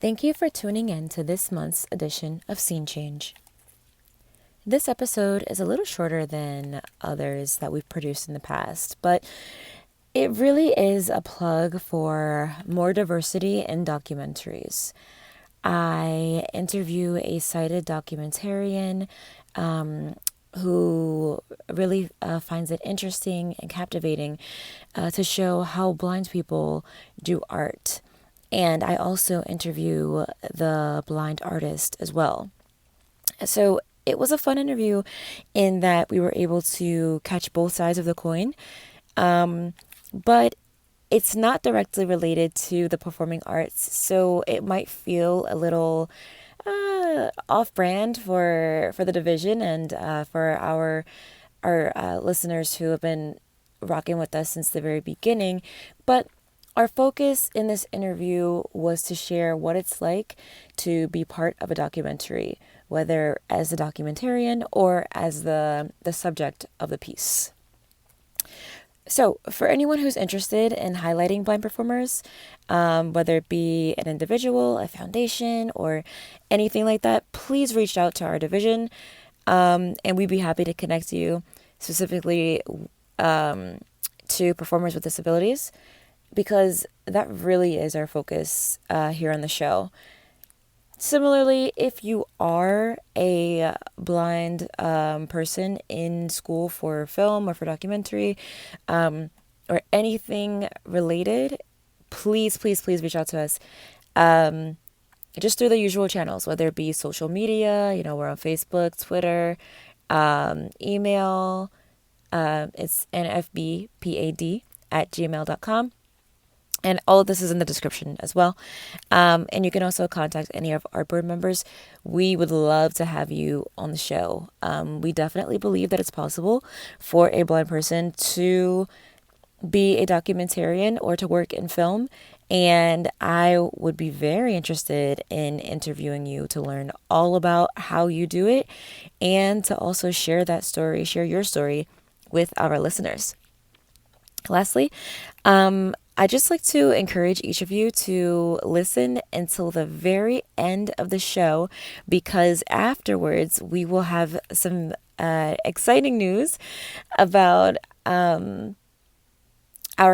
Thank you for tuning in to this month's edition of Scene Change. This episode is a little shorter than others that we've produced in the past, but it really is a plug for more diversity in documentaries. I interview a cited documentarian who really finds it interesting and captivating to show how blind people do art. And I also interview the blind artist as well. So it was a fun interview in that we were able to catch both sides of the coin. But it's not directly related to the performing arts, so it might feel a little off-brand for the division and for our listeners who have been rocking with us since the very beginning. But our focus in this interview was to share what it's like to be part of a documentary, whether as a documentarian or as the subject of the piece. So, for anyone who's interested in highlighting blind performers, whether it be an individual, a foundation, or anything like that, please reach out to our division, and we'd be happy to connect you specifically to performers with disabilities, because that really is our focus here on the show. Similarly, if you are a blind person in school for film or for documentary or anything related, please reach out to us. Just through the usual channels, whether it be social media, we're on Facebook, Twitter, email, it's nfbpad@gmail.com. And all of this is in the description as well. And you can also contact any of our board members. We would love to have you on the show. We definitely believe that it's possible for a blind person to be a documentarian or to work in film. And I would be very interested in interviewing you to learn all about how you do it and to also share your story with our listeners. Lastly, I'd just like to encourage each of you to listen until the very end of the show, because afterwards we will have some exciting news about our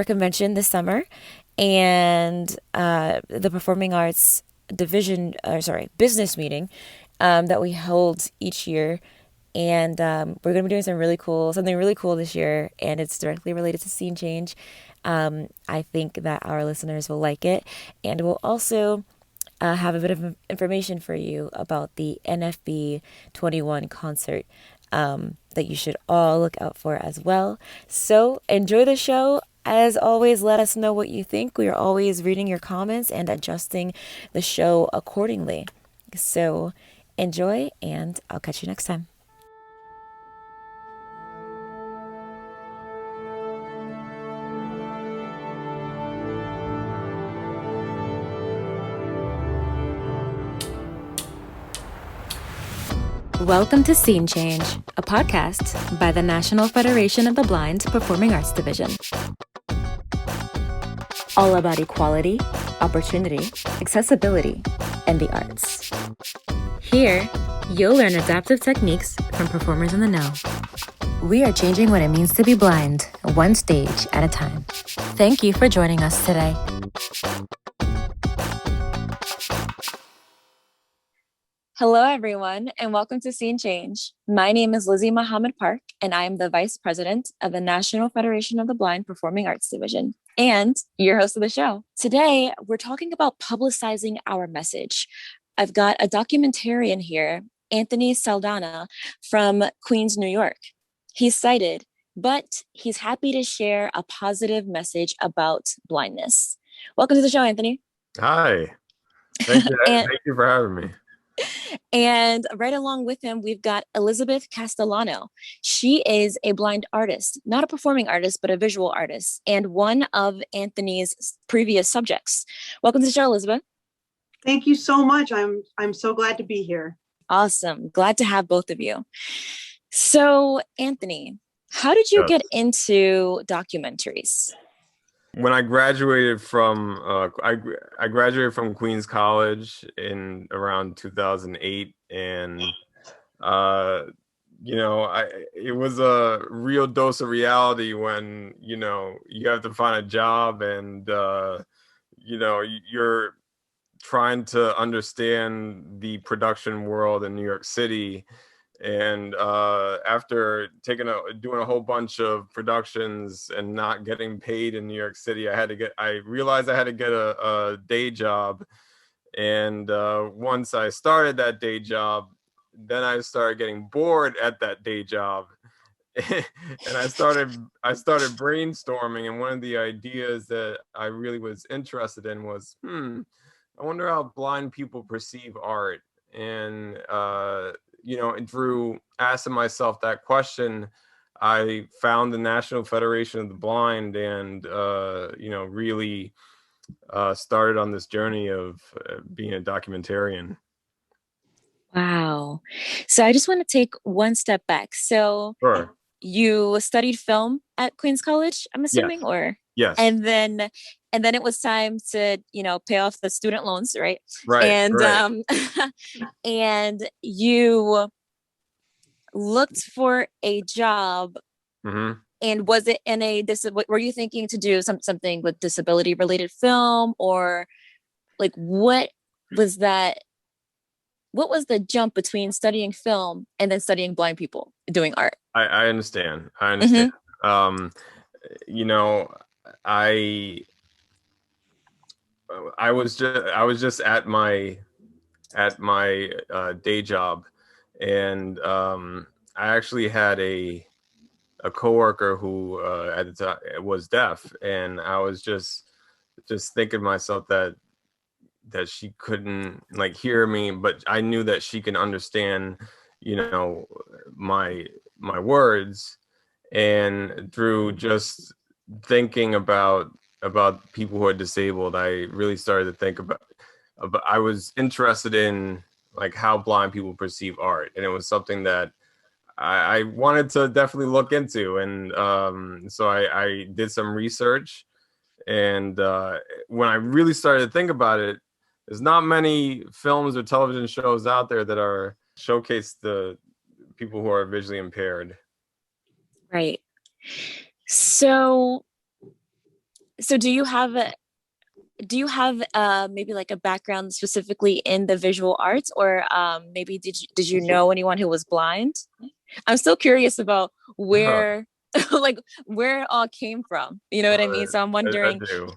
convention this summer and the Performing Arts business meeting that we hold each year. And we're going to be doing something really cool this year, and it's directly related to Scene Change. I think that our listeners will like it, and we'll also have a bit of information for you about the NFB 21 concert that you should all look out for as well. So enjoy the show. As always, let us know what you think. We are always reading your comments and adjusting the show accordingly. So enjoy, and I'll catch you next time. Welcome to Scene Change, a podcast by the National Federation of the Blind Performing Arts Division. All about equality, opportunity, accessibility, and the arts. Here, you'll learn adaptive techniques from performers in the know. We are changing what it means to be blind, one stage at a time. Thank you for joining us today. Hello, everyone, and welcome to Scene Change. My name is Lizzy Muhammad Park, and I am the Vice President of the National Federation of the Blind Performing Arts Division, and your host of the show. Today, we're talking about publicizing our message. I've got a documentarian here, Anthony Saldona from Queens, New York. He's sighted, but he's happy to share a positive message about blindness. Welcome to the show, Anthony. Hi. Thank you for having me. And right along with him, we've got Elizabeth Castellano. She is a blind artist, not a performing artist, but a visual artist, and one of Anthony's previous subjects. Welcome to the show, Elizabeth. Thank you so much. I'm so glad to be here. Awesome. Glad to have both of you. So, Anthony, how did you get into documentaries? When I graduated from I graduated from Queens College in around 2008, and uh, it was a real dose of reality when you have to find a job, and you're trying to understand the production world in New York City. And after doing a whole bunch of productions and not getting paid in New York City, I realized I had to get a day job. And once I started that day job, then I started getting bored at that day job. And I started brainstorming, and one of the ideas that I really was interested in was, I wonder how blind people perceive art. And and through asking myself that question, I found the National Federation of the Blind, and really started on this journey of being a documentarian. Wow. So I just want to take one step back. So Sure. you studied film at Queens College, I'm Yes. assuming, or Yes. and then it was time to, pay off the student loans, right? Right. And Right. and you looked for a job. Mm-hmm. And was it in were you thinking to do something with disability related film, or like what was that? What was the jump between studying film and then studying blind people doing art? I understand. I understand. Um, you know, I I was just at my day job, and I actually had a coworker who at the time was deaf, and I was just thinking to myself that she couldn't like hear me, but I knew that she can understand, you know, my words. And through just thinking about people who are disabled, I really started to think about I was interested in like how blind people perceive art, and it was something that I wanted to definitely look into. And so I did some research, and when I really started to think about it, there's not many films or television shows out there that are showcase the people who are visually impaired. Right. So do you have maybe like a background specifically in the visual arts, or maybe did you know anyone who was blind? I'm still curious about where like where it all came from. You know what I mean? So I'm I wondering, do.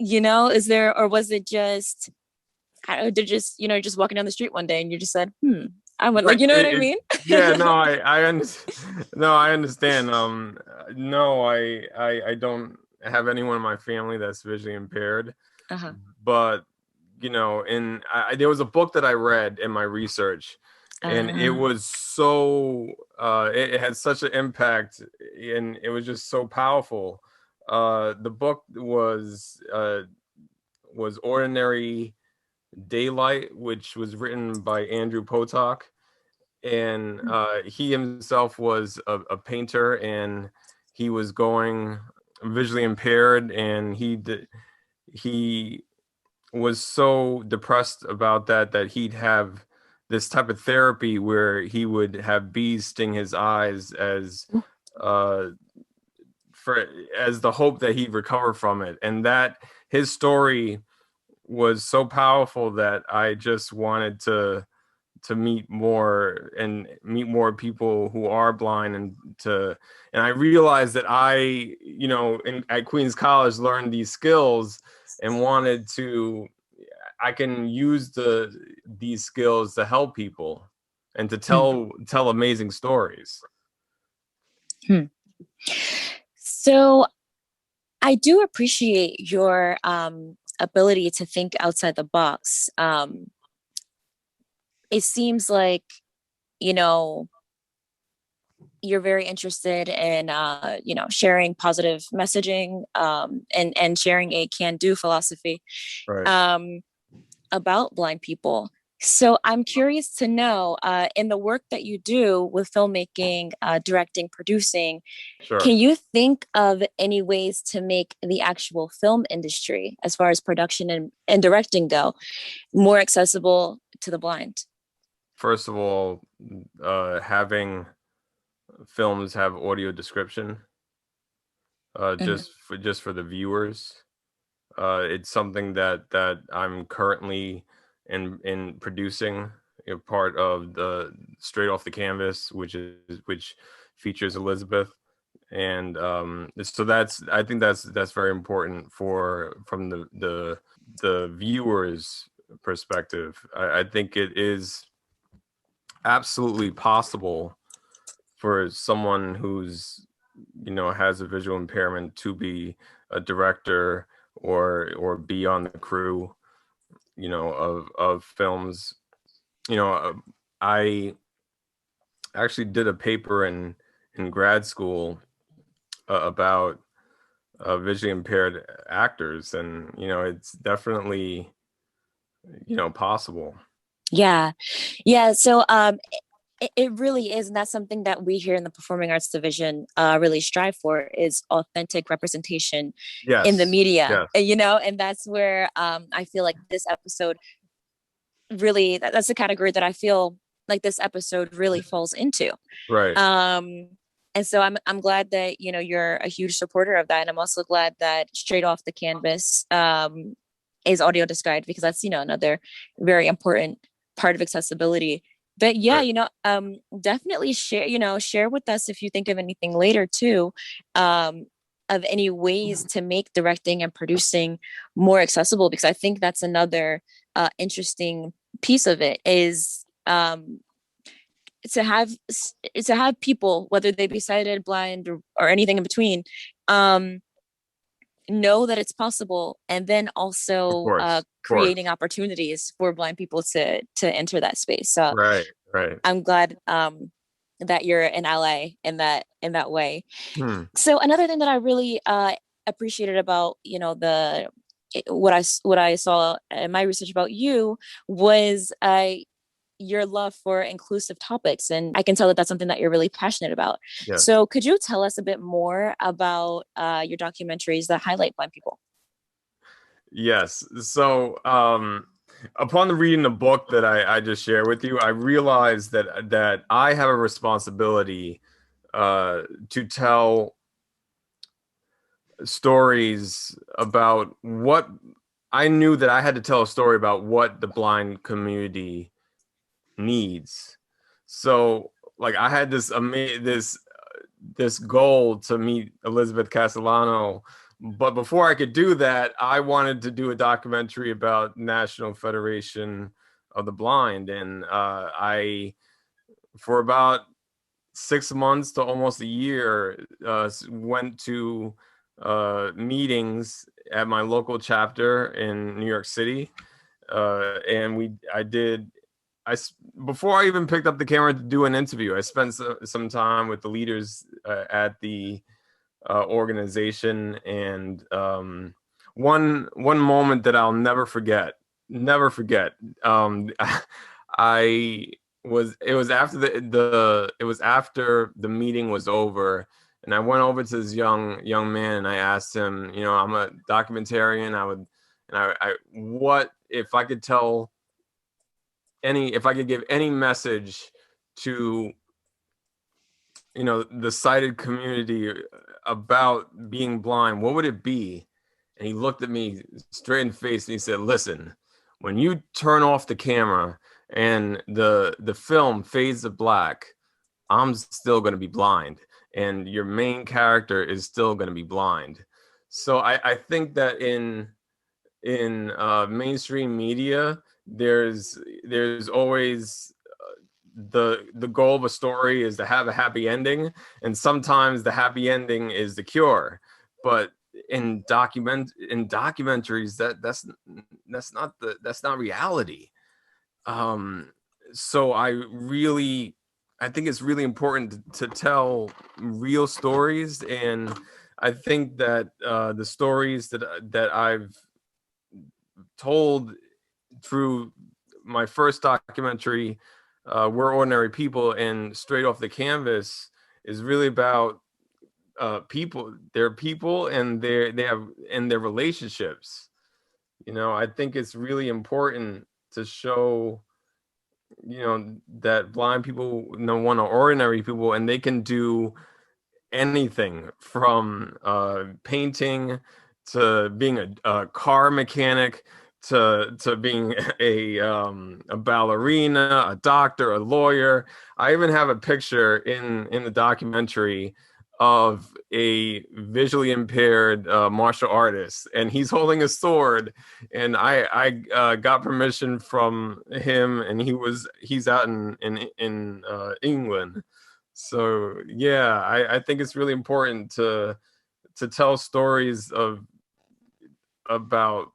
is there, or was it just, I don't know, did just, just walking down the street one day and you just said, I would like, Right. you know what I mean? Yeah, no, I understand. No, I understand. No, I don't have anyone in my family that's visually impaired. Uh-huh. But there was a book that I read in my research, and it Uh, was so it had such an impact, and it was just so powerful. The book was Ordinary Daylight, which was written by Andrew Potok. And he himself was a painter, and he was going visually impaired, and he was so depressed about that he'd have this type of therapy where he would have bees sting his eyes uh as the hope that he'd recover from it. And that his story was so powerful that I just wanted to meet more people who are blind, and I realized that at Queens College learned these skills, and I can use these skills to help people and to tell amazing stories. So I do appreciate your ability to think outside the box. It seems like, you know, you're very interested in, sharing positive messaging, and sharing a can-do philosophy Right. um, about blind people. So I'm curious to know, in the work that you do with filmmaking, directing, producing, Sure. can you think of any ways to make the actual film industry, as far as production and directing go, more accessible to the blind? First of all, having films have audio description, Mhm. just for the viewers. It's something that I'm currently in producing, part of the Straight Off the Canvas, which features Elizabeth, and so I think that's very important from the viewers perspective. I think it is absolutely possible for someone who's has a visual impairment to be a director or be on the crew of films. I actually did a paper in grad school about visually impaired actors, and it's definitely possible. Yeah. Yeah. So it really is. And that's something that we here in the Performing Arts Division really strive for, is authentic representation in the Yes, media, yes, and that's where I feel like this episode really, that's the category that I feel like this episode really falls into. right. Um, and so I'm glad that, you're a huge supporter of that. And I'm also glad that Straight Off the Canvas is audio described, because that's, another very important part of accessibility. But yeah, Right. definitely share with us if you think of anything later too, of any ways to make directing and producing more accessible, because I think that's another interesting piece of it, is to have to have people, whether they be sighted, blind, or anything in between, um, know that it's possible, and then Of also course, of creating course. opportunities for blind people to enter that space. So Right, right. I'm glad that you're an ally in that way. Hmm. So another thing that I really appreciated about, what I saw in my research about you was your love for inclusive topics, and I can tell that that's something that you're really passionate about. Yes. So could you tell us a bit more about your documentaries that highlight blind people? Yes. So, upon reading the book that I just shared with you, I realized that I have a responsibility to tell stories about what I knew that I had to tell a story about what the blind community needs. So, like, I had this goal to meet Elizabeth Castellano, but before I could do that, I wanted to do a documentary about National Federation of the Blind, and I, for about 6 months to almost a year, went to meetings at my local chapter in New York City, and I did. Before I even picked up the camera to do an interview, I spent some time with the leaders at the organization, and one moment that I'll never forget. I it was after it was after the meeting was over, and I went over to this young man, and I asked him, I'm a documentarian. What if I could tell if I could give any message to the sighted community about being blind, what would it be? And he looked at me straight in the face and he said, listen, when you turn off the camera and the film fades to black, I'm still going to be blind, and your main character is still going to be blind. So I think that in mainstream media, there's always the goal of a story is to have a happy ending, and sometimes the happy ending is the cure. But in documentaries, that's not reality. um so I think it's really important to tell real stories, and I think that the stories that I've told through my first documentary, We're Ordinary People, and Straight Off the Canvas is really about people. They're people, and their relationships. I think it's really important to show, that blind people, one are ordinary people, and they can do anything from painting to being a car mechanic to being a ballerina, a doctor, a lawyer. I even have a picture in the documentary of a visually impaired martial artist, and he's holding a sword. And I got permission from him, and he's out in England. So yeah, I think it's really important to tell stories about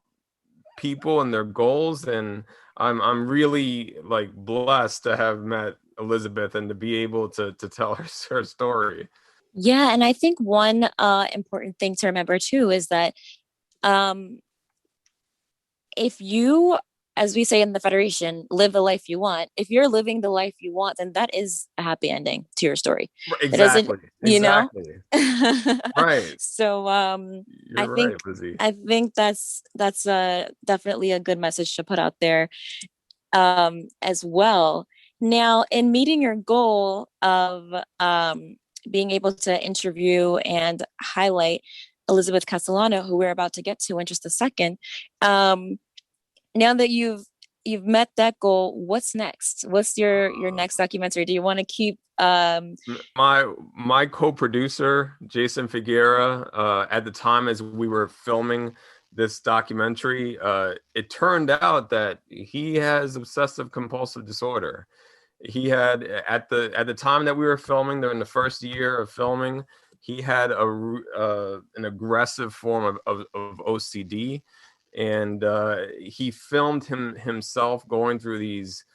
people and their goals, and I'm really like blessed to have met Elizabeth and to be able to tell her story. Yeah, and I think one important thing to remember too is that if you, as we say in the Federation, live the life you want, if you're living the life you want, then that is a happy ending to your story. It doesn't, Exactly. you know? Exactly. Right. So You're right, Lizzy. I think that's definitely a good message to put out there as well. Now, in meeting your goal of being able to interview and highlight Elizabeth Castellano, who we're about to get to in just a second, now that you've met that goal, what's next? What's your next documentary? Do you want to keep my co-producer Jason Figuera, at the time as we were filming this documentary, it turned out that he has obsessive compulsive disorder. He had, at the time that we were filming, during the first year of filming, he had an aggressive form of OCD, and he filmed himself going through these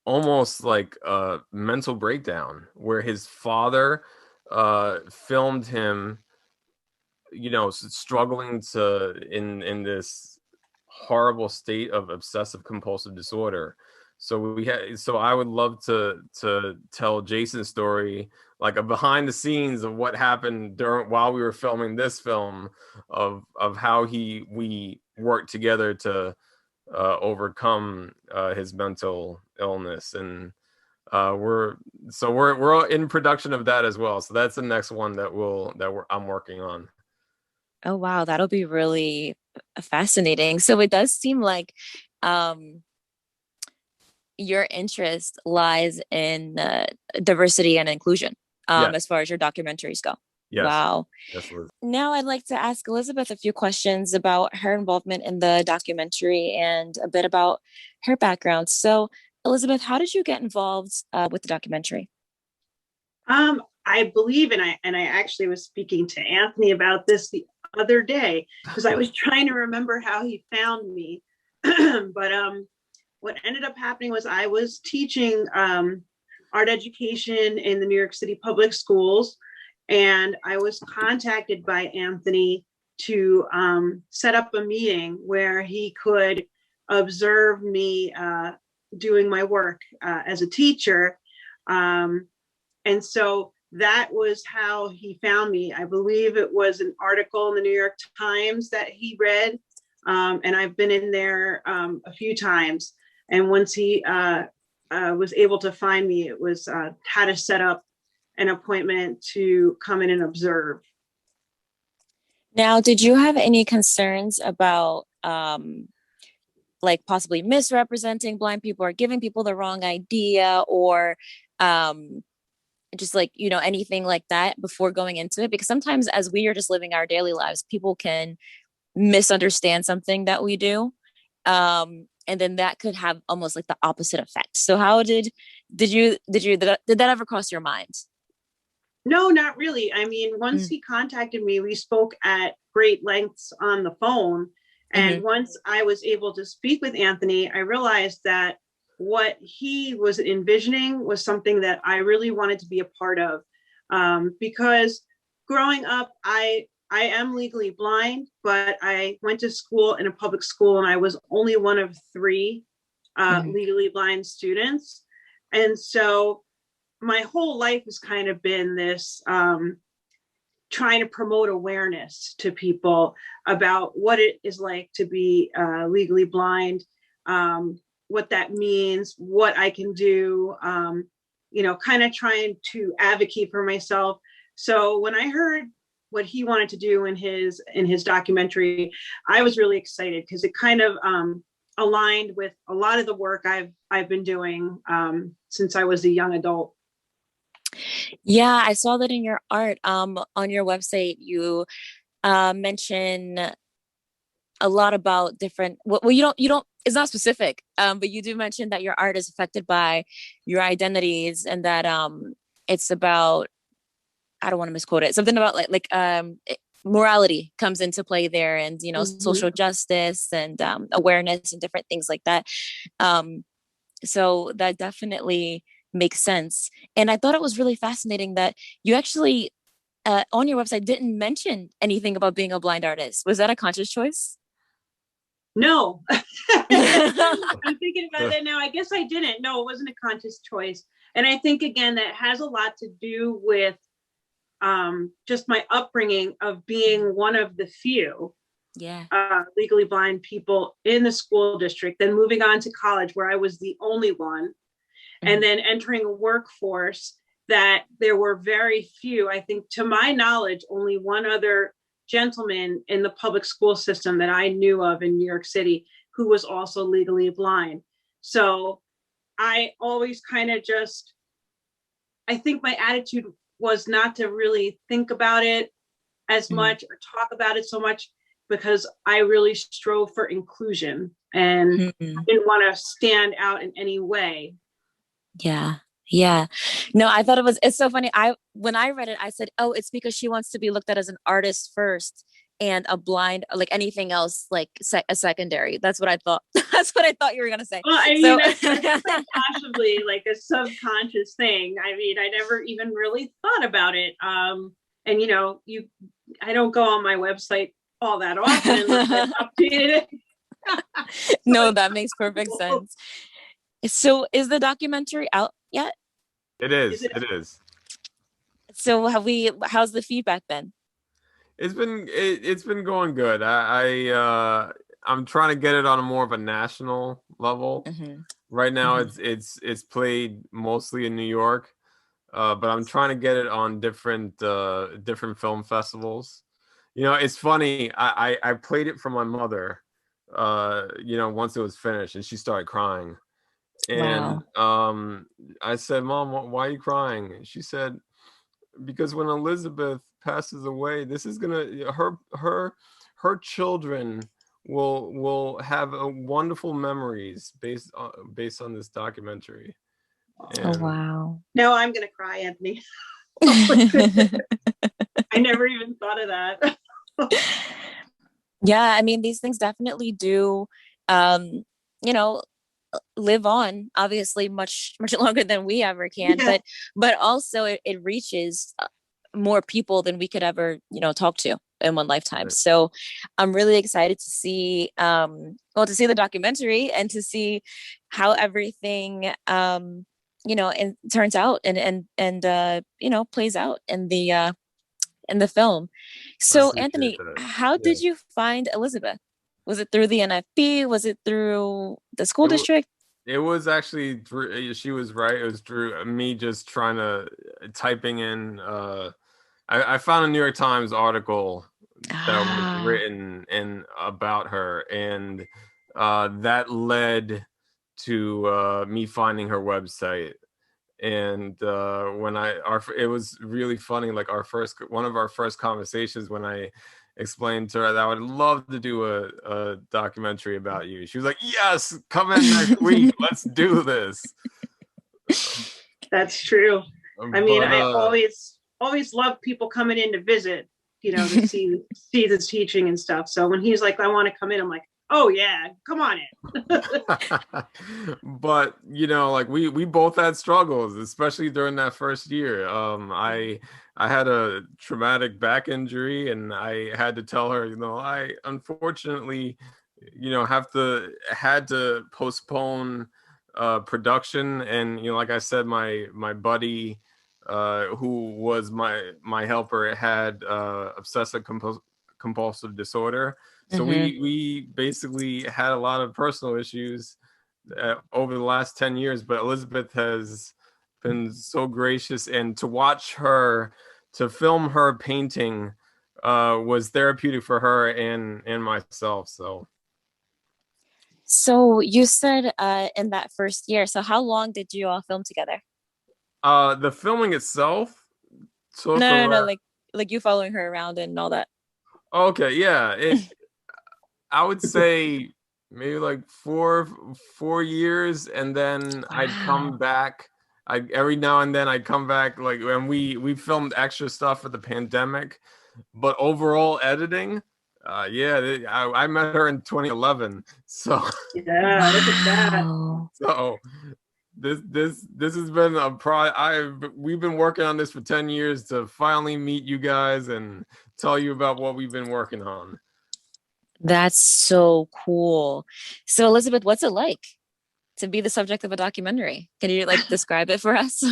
almost like a mental breakdown, where his father filmed him, struggling in this horrible state of obsessive compulsive disorder. So I would love to tell Jason's story, like a behind the scenes of what happened while we were filming this film, of how we worked together to overcome his mental illness. And we're in production of that as well. So that's the next one I'm working on. Oh wow, that'll be really fascinating. So it does seem like your interest lies in diversity and inclusion, Yes. as far as your documentaries go. Yes. Wow. Yes, Liz. Now I'd like to ask Elizabeth a few questions about her involvement in the documentary and a bit about her background. So, Elizabeth, how did you get involved with the documentary? I believe, and I actually was speaking to Anthony about this the other day, because I was trying to remember how he found me. But what ended up happening was I was teaching art education in the New York City public schools, and I was contacted by Anthony to set up a meeting where he could observe me doing my work as a teacher. And so that was how he found me. I believe it was an article in the New York Times that he read. And I've been in there a few times. And once he was able to find me, it was how to set up an appointment to come in and observe. Now, did you have any concerns about like possibly misrepresenting blind people or giving people the wrong idea, or just like, anything like that before going into it? Because sometimes as we are just living our daily lives, people can misunderstand something that we do. And then that could have almost like the opposite effect. So how did that ever cross your mind? No, not really. I mean, once he contacted me, we spoke at great lengths on the phone. And once I was able to speak with Anthony, I realized that what he was envisioning was something that I really wanted to be a part of. Because growing up, I I am legally blind, but I went to school in a public school, and I was only one of three legally blind students. And so my whole life has kind of been this trying to promote awareness to people about what it is like to be legally blind, what that means, what I can do, kind of trying to advocate for myself. So when I heard what he wanted to do in his documentary, I was really excited because it kind of aligned with a lot of the work I've been doing since I was a young adult. Yeah, I saw that in your art. On your website, you mention a lot about different. Well, you don't. It's not specific, but you do mention that your art is affected by your identities, and that it's about. I don't want to misquote it. Something about morality comes into play there, and social justice and awareness and different things like that. So that definitely makes sense. And I thought it was really fascinating that you actually on your website didn't mention anything about being a blind artist. Was that a conscious choice? No. I'm thinking about that now. I guess I didn't. No, it wasn't a conscious choice. And I think, again, that has a lot to do with just my upbringing of being one of the few legally blind people in the school district, then moving on to college where I was the only one, and then entering a workforce that there were very few. I think, to my knowledge, only one other gentleman in the public school system that I knew of in New York City who was also legally blind. So I always kind of I think my attitude was not to really think about it as much or talk about it so much, because I really strove for inclusion and I didn't want to stand out in any way. Yeah. Yeah. No, I thought it's so funny. When I read it, I said, oh, it's because she wants to be looked at as an artist first and a blind, like anything else, like a secondary. That's what I thought. That's what I thought you were going to say. Well, I mean, that's like possibly like a subconscious thing. I mean, I never even really thought about it. And I don't go on my website all that often unless I've updated it. No, that makes perfect sense. So is the documentary out yet? It is. It is. So how's the feedback been? It's been going good. I'm trying to get it on a more of a national level. Right now it's played mostly in New York. But I'm trying to get it on different film festivals. It's funny. I played it for my mother, once it was finished, and she started crying. And I said, "Mom, why are you crying?" And she said, "Because when Elizabeth passes away, this is gonna her children will have wonderful memories based on this documentary." And oh wow! No, I'm gonna cry, Anthony. I never even thought of that. Yeah, I mean, these things definitely do, live on, obviously much longer than we ever can, but also it reaches more people than we could ever talk to in one lifetime. So I'm really excited to see to see the documentary and to see how everything and turns out and plays out in the film. So Anthony, how did you find Elizabeth? Was it through the NFB? Was it through the school district? It was actually through, she was right. It was through me just trying to typing in. I found a New York Times article that was written about her, and that led to me finding her website. And it was really funny. Like one of our first conversations, when I explained to her that I would love to do a documentary about you, she was like, "Yes, come in next week. Let's do this." That's true. I mean, I always love people coming in to visit, to see the teaching and stuff. So when he's like, "I want to come in," I'm like, Oh yeah, come on in. But like we both had struggles, especially during that first year. I had a traumatic back injury, and I had to tell her, I unfortunately, had to postpone production. And like I said, my buddy, who was my helper, had obsessive compulsive disorder. So Mm-hmm. we basically had a lot of personal issues over the last 10 years, but Elizabeth has been so gracious, and to film her painting was therapeutic for her and myself. So you said in that first year, so how long did you all film together? The filming itself took No, no, no, around. like you following her around and all that. Okay, yeah, I would say maybe like four years, and then I'd come Wow. back. I Every now and then I'd come back, like when we filmed extra stuff for the pandemic. But overall editing, yeah, I met her in 2011. So Yeah, look at that. Wow. so this has been we've been working on this for 10 years to finally meet you guys and tell you about what we've been working on. That's so cool. So Elizabeth, what's it like to be the subject of a documentary? Can you like describe it for us?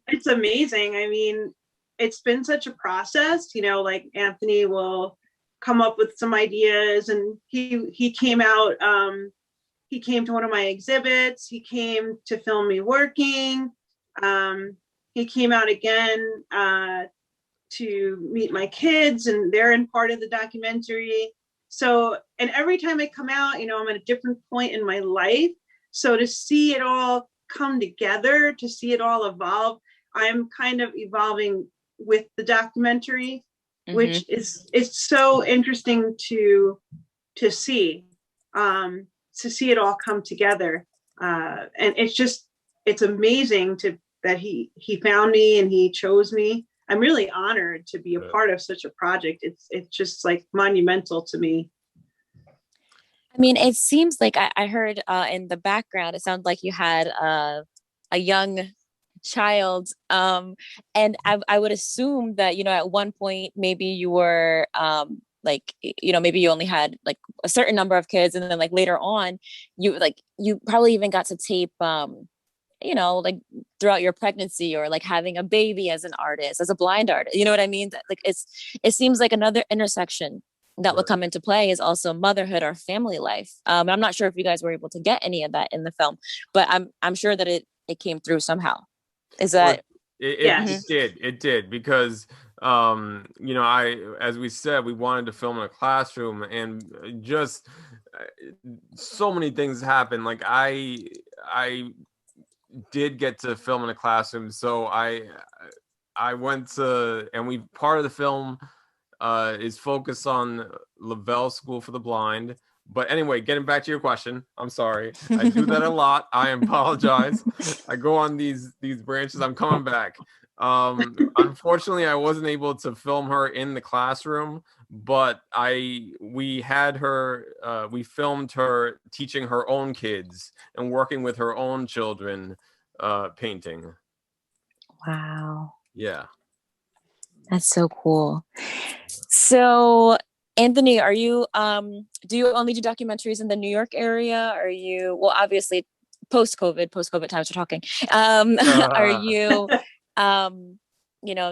It's amazing. I mean, it's been such a process, like Anthony will come up with some ideas, and he came out, he came to one of my exhibits, he came to film me working. He came out again to meet my kids, and they're in part of the documentary. So, and every time I come out, I'm at a different point in my life. So to see it all come together, to see it all evolve, I'm kind of evolving with the documentary, Hmm. which is it's so interesting to see it all come together. And it's amazing that he found me and he chose me. I'm really honored to be a part of such a project. It's just like monumental to me. I mean, it seems like I heard in the background, it sounds like you had a young child. And I would assume that, at one point, maybe you were like, maybe you only had like a certain number of kids. And then like later on, you probably even got to tape, like throughout your pregnancy or like having a baby as an artist, as a blind artist. You know what I mean? Like it seems like another intersection that would Right. come into play is also motherhood or family life. I'm not sure if you guys were able to get any of that in the film, but I'm sure that it came through somehow. Is Well, that? Mhm. Yes. it did because I as we said, we wanted to film in a classroom, and just uh, so many things happened. Like I did get to film in a classroom, so I went to, and we part of the film is focused on Lavelle School for the Blind. But anyway, getting back to your question, I'm sorry. I do that a lot. I apologize. I go on these branches. I'm coming back. Unfortunately, I wasn't able to film her in the classroom, but we filmed her teaching her own kids and working with her own children painting. Wow, Yeah. that's so cool. So, Anthony, do you only do documentaries in the New York area? Are you, well, obviously post-COVID times we're talking. Are you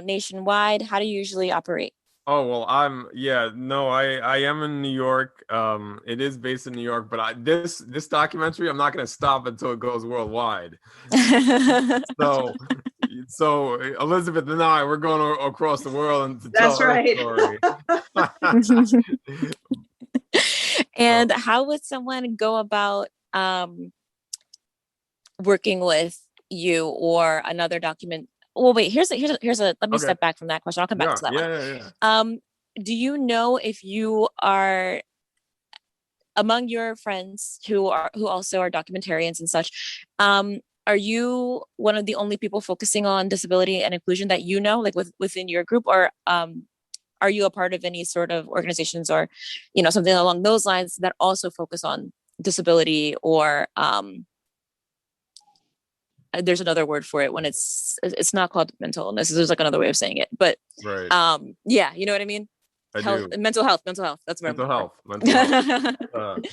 nationwide? How do you usually operate? Oh well, yeah, no, I am in New York. It is based in New York, but this documentary, I'm not going to stop until it goes worldwide. So Elizabeth and I, we're going across the world and to tell That's our right. story. And Oh, how would someone go about working with you or another document? Well, wait, here's a let me okay. step back from that question. I'll come back Yeah, to that one. yeah. Um, do you know if you are among your friends who also are documentarians and such, are you one of the only people focusing on disability and inclusion that like within your group, or are you a part of any sort of organizations or, you know, something along those lines that also focus on disability or there's another word for it when it's not called mental illness. There's like another way of saying it, but Right. yeah, you know what I mean? I Health, do. mental health. That's where Mental I'm health. Mental health. from.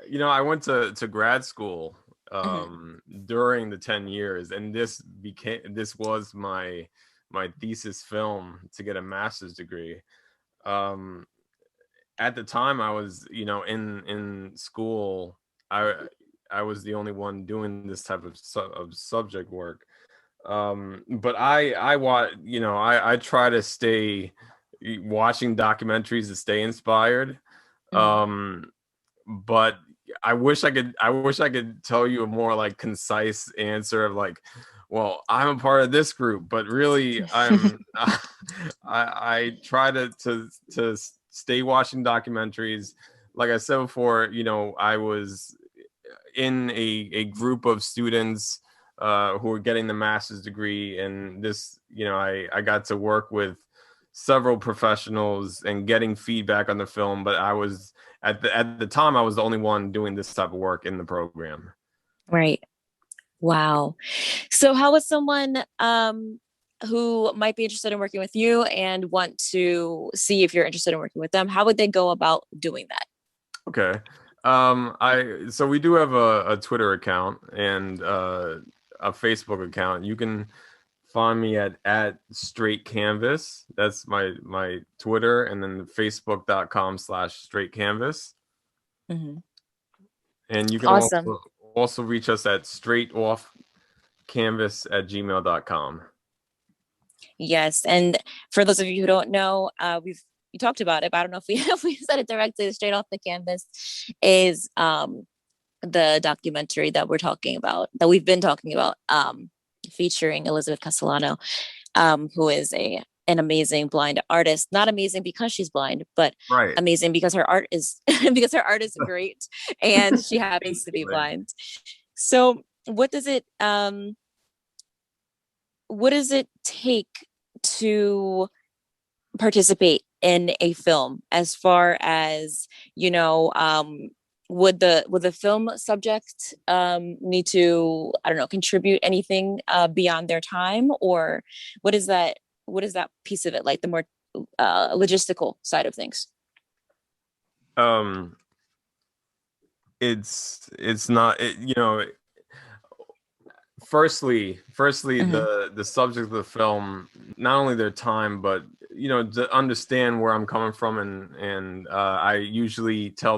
You know, I went to grad school Mhm. during the 10 years, and this was my thesis film to get a master's degree. Um, at the time I was, you know, in school, I was the only one doing this type of subject work. But you know, I try to stay watching documentaries to stay inspired. Mhm. Um, but I wish I could tell you a more like concise answer of like, well, I'm a part of this group, but really I'm I try to stay watching documentaries. Like I said before, you know, I was in a group of students who were getting the master's degree, and this, you know, I got to work with several professionals and getting feedback on the film, but I was at the time I was the only one doing this type of work in the program. Right. Wow. So how would someone who might be interested in working with you and want to see if you're interested in working with them, how would they go about doing that? Okay. I so we do have a Twitter account and a Facebook account. You can find me at Straight Canvas. That's my Twitter, and then facebook.com/Straight Canvas. Mhm. And you can Awesome. also reach us at straightoffcanvas@gmail.com. Yes. And for those of you who don't know, we talked about it, but I don't know if we if we said it directly. Straight off the canvas is the documentary that we're talking about, that we've been talking about, featuring Elizabeth Castellano, who is an amazing blind artist. Not amazing because she's blind, but Right. amazing because her art is because her art is great, and she happens to be Basically. blind. So, what does it take to participate in a film? As far as, you know, would the film subject need to, I don't know, contribute anything beyond their time, or what is that piece of it like, the more logistical side of things? Um, it's not you know, firstly Hmm. the subject of the film, not only their time, but you know, to understand where I'm coming from, and I usually tell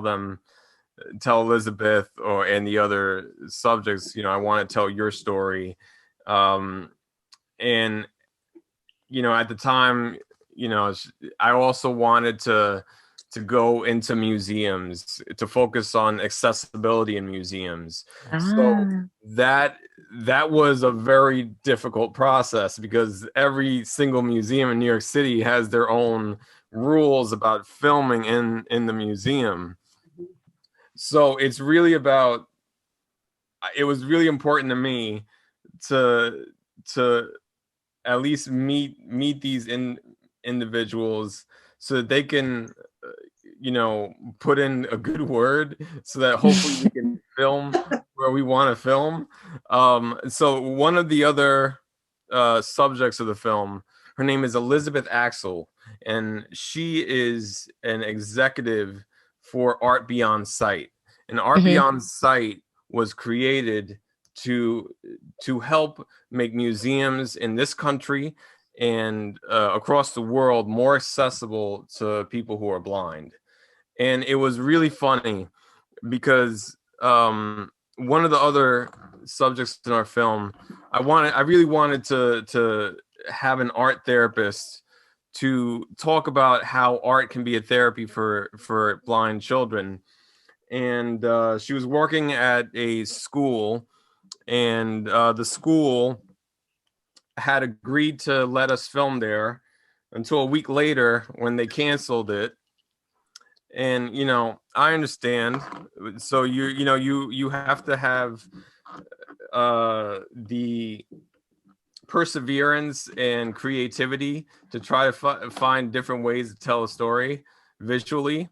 Elizabeth and the other subjects, you know, I want to tell your story. And you know, at the time, you know, I also wanted to go into museums, to focus on accessibility in museums. So Ah. that that was a very difficult process, because every single museum in New York City has their own rules about filming in the museum. So it was really important to me to to at least meet these individuals, so that they can you know, put in a good word, so that hopefully we can film where we want to film. So one of the other subjects of the film, her name is Elizabeth Axel, and she is an executive for Art Beyond Sight. And Art Hmm. Beyond Sight was created to help make museums in this country and across the world more accessible to people who are blind. And it was really funny because one of the other subjects in our film, I really wanted to have an art therapist to talk about how art can be a therapy for blind children. And she was working at a school, and the school had agreed to let us film there until a week later, when they canceled it. And you know, I understand. So you know, you have to have the perseverance and creativity to try to find different ways to tell a story visually.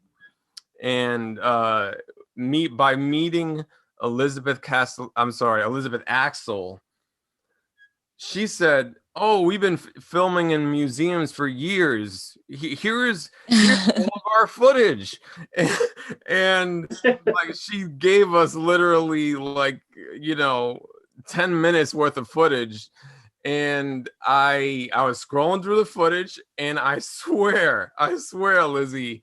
And by meeting Elizabeth Axel, she said, "Oh, we've been filming in museums for years. Here's all of our footage," and like she gave us literally like 10 minutes worth of footage. And I was scrolling through the footage, and I swear, Lizzy,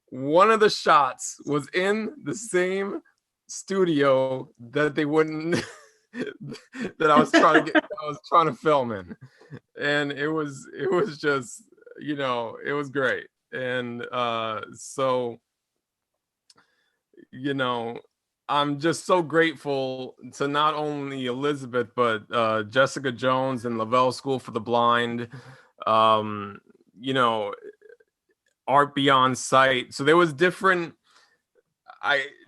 one of the shots was in the same studio that they wouldn't that I was trying to film in. And it was just, it was great. And so I'm just so grateful to not only Elizabeth, but Jessica Jones and Lavelle School for the Blind, you know, Art Beyond Sight. So there was different.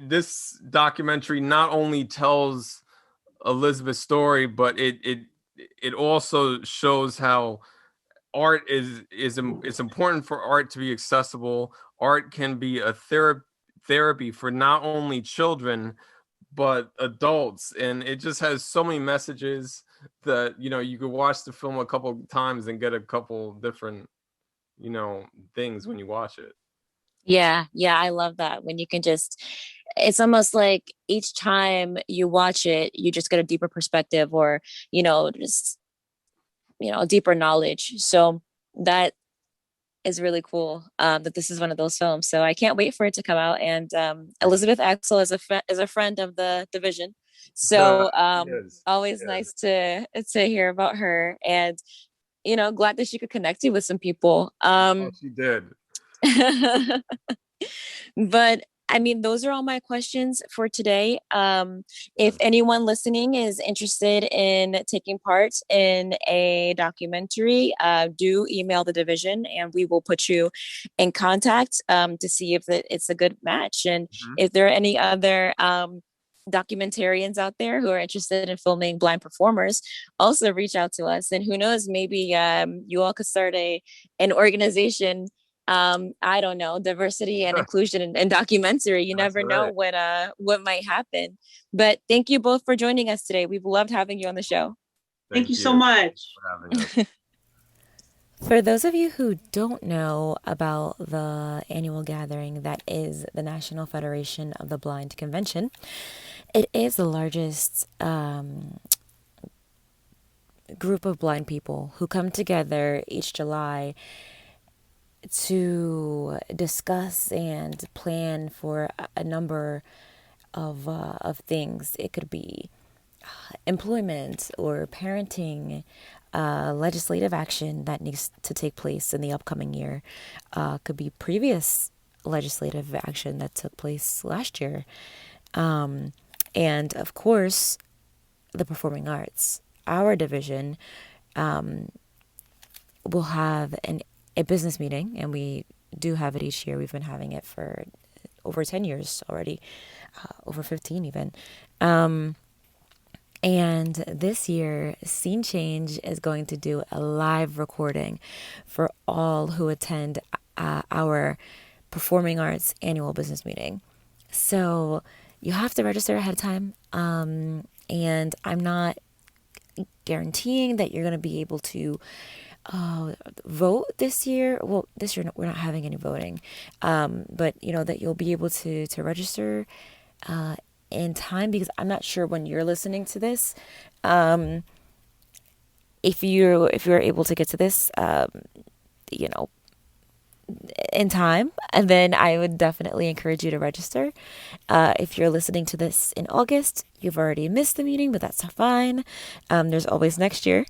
This documentary not only tells Elizabeth's story, but it also shows how art it's important for art to be accessible. Art can be a therapy for not only children but adults, and it just has so many messages that you could watch the film a couple times and get a couple different things when you watch it. Yeah, I love that when you can just, it's almost like each time you watch it, you just get a deeper perspective, or, just, a deeper knowledge. So that is really cool, that this is one of those films. So I can't wait for it to come out. And Elizabeth Axel is a friend of the division. So always nice to hear about her, and glad that she could connect you with some people. She did. But I mean, those are all my questions for today. If anyone listening is interested in taking part in a documentary, do email the division and we will put you in contact to see if it's a good match. And if there are any other documentarians out there who are interested in filming blind performers, also reach out to us. And who knows, maybe you all could start an organization. I don't know, diversity and inclusion in documentary. You never know what might happen. But thank you both for joining us today. We've loved having you on the show. Thank you so much for having us. For those of you who don't know about the annual gathering that is the National Federation of the Blind Convention, it is the largest group of blind people who come together each July to discuss and plan for a number of things. It could be employment or parenting, legislative action that needs to take place in the upcoming year. Could be previous legislative action that took place last year. And of course, the performing arts. Our division will have a business meeting, and we do have it each year. We've been having it for over 10 years already, over 15 even. And this year, Scene Change is going to do a live recording for all who attend our Performing Arts annual business meeting. So you have to register ahead of time. And I'm not guaranteeing that you're going to be able to vote this year. Well, this year we're not having any voting, but that you'll be able to register in time, because I'm not sure when you're listening to this. If you're able to get to this, in time, and then I would definitely encourage you to register. If you're listening to this in August, you've already missed the meeting, but that's fine. There's always next year.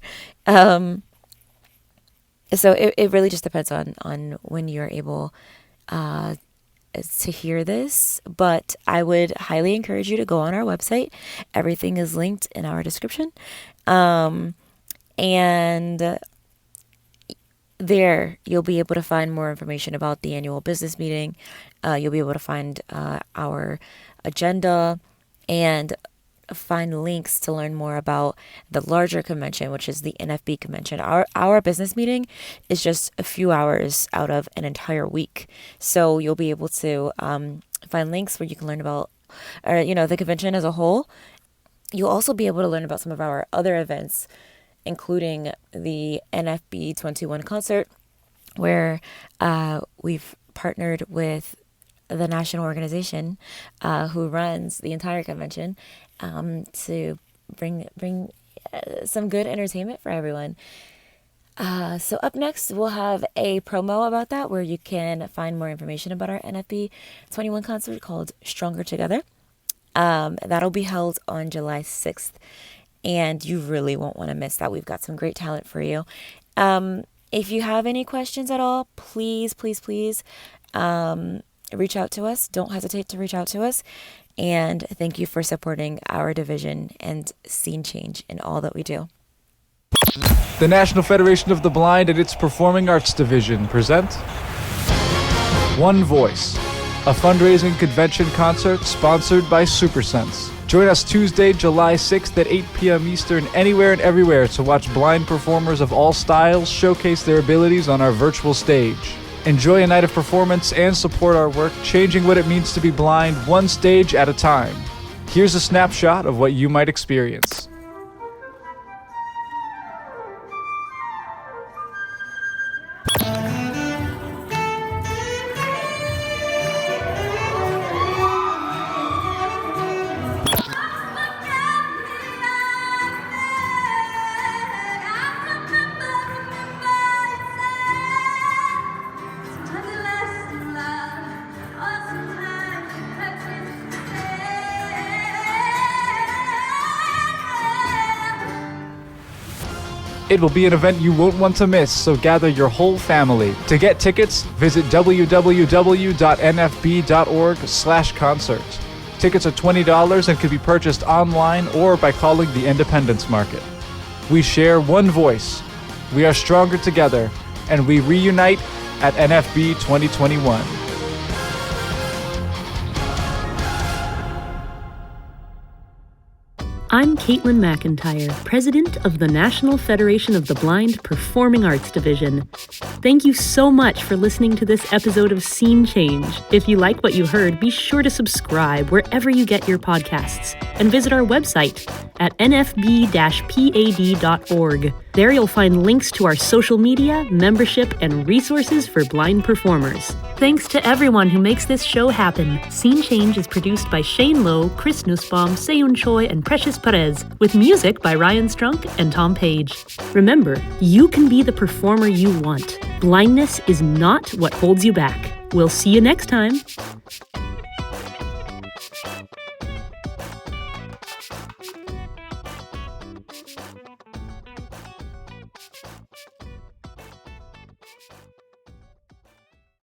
So it really just depends on when you're able to hear this, but I would highly encourage you to go on our website. Everything is linked in our description. And there you'll be able to find more information about the annual business meeting. You'll be able to find our agenda, and find links to learn more about the larger convention, which is the NFB convention. Our business meeting is just a few hours out of an entire week. So you'll be able to find links where you can learn about, the convention as a whole. You'll also be able to learn about some of our other events, including the NFB 21 concert, where we've partnered with the national organization who runs the entire convention to bring some good entertainment for everyone. So up next, we'll have a promo about that where you can find more information about our NFB 21 concert called Stronger Together. That'll be held on July 6th, and you really won't want to miss that. We've got some great talent for you. If you have any questions at all, please reach out to us. Don't hesitate to reach out to us. And thank you for supporting our division and Scene Change in all that we do. The National Federation of the Blind and its Performing Arts Division present One Voice, a fundraising convention concert sponsored by SuperSense. Join us Tuesday, July 6th at 8 p.m. Eastern, anywhere and everywhere, to watch blind performers of all styles showcase their abilities on our virtual stage. Enjoy a night of performance and support our work, changing what it means to be blind one stage at a time. Here's a snapshot of what you might experience. It will be an event you won't want to miss, so gather your whole family. To get tickets, visit www.nfb.org/concert. Tickets are $20 and can be purchased online or by calling the Independence Market. We share one voice. We are stronger together, and we reunite at NFB 2021. I'm Caitlin McIntyre, President of the National Federation of the Blind Performing Arts Division. Thank you so much for listening to this episode of Scene Change. If you like what you heard, be sure to subscribe wherever you get your podcasts and visit our website at nfb-pad.org. There you'll find links to our social media, membership, and resources for blind performers. Thanks to everyone who makes this show happen. Scene Change is produced by Shane Lowe, Chris Nussbaum, Seyoon Choi, and Precious Perez, with music by Ryan Strunk and Tom Page. Remember, you can be the performer you want. Blindness is not what holds you back. We'll see you next time.